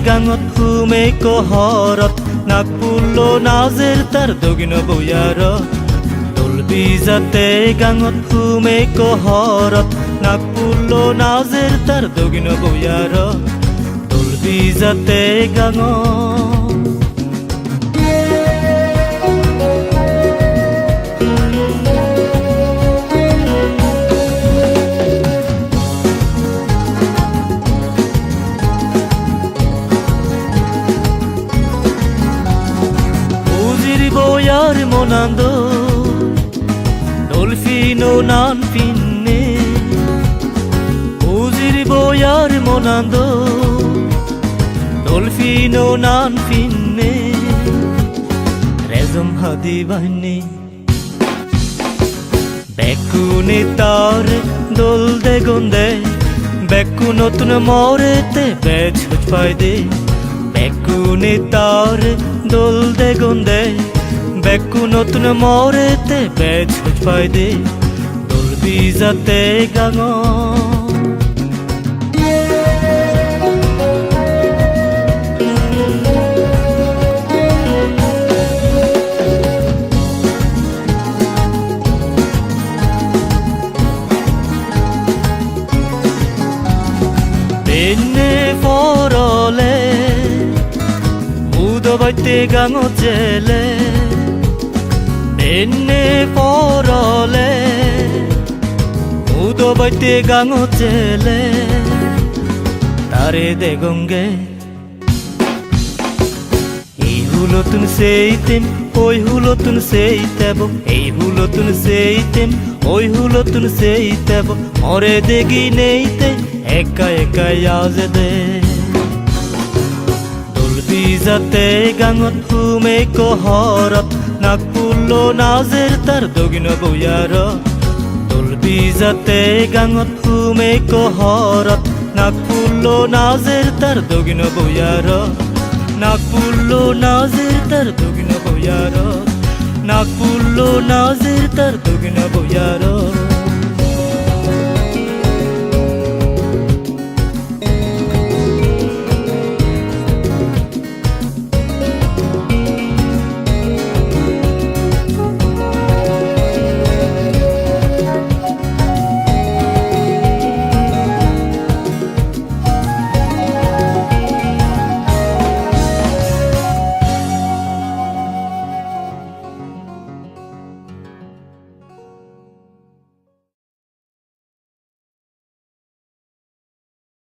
গাঙত ফুমে কহরত নাগপুল্লো নাজের তার দগিন বইয়ার বিজাতে গাঙত ফুমে কহরত নাগপুল্লো নাজের তার দগিন বইয়ার বিজাতে গাঙ উজির বইয়ার মনান্দ Dolfino nan finne Uzir boyar monando Dolfino nan finne Rezum hadi bahne Bekune tar dol de gonde Bekku notun morete bech huj paide Bekune tar dol de gonde Bekku notun morete bech huj paide dol bizate gaঙ Benne forole Udo baite gaঙ jele Benne forole Udo baite gaঙ jele Tare de gonge Ei hulotun seitem Oi hulotun seitebo Ei hulotun seitem Oi hulotun seitebo More degi neite Eka eka yaze de Dol bizate gaঙত ফুমে কহরত নাগপুল্লো নাজের তার দগিন বইয়ার দোল বিজাতে গাঙত ফুমে কহরত নাগপুল্লো নাজের তার দগিন বইয়ার নাগপুল্লো নাজের তার দগিন বইয়ার নাগপুল্লো নাজের তার দগিন বইয়ার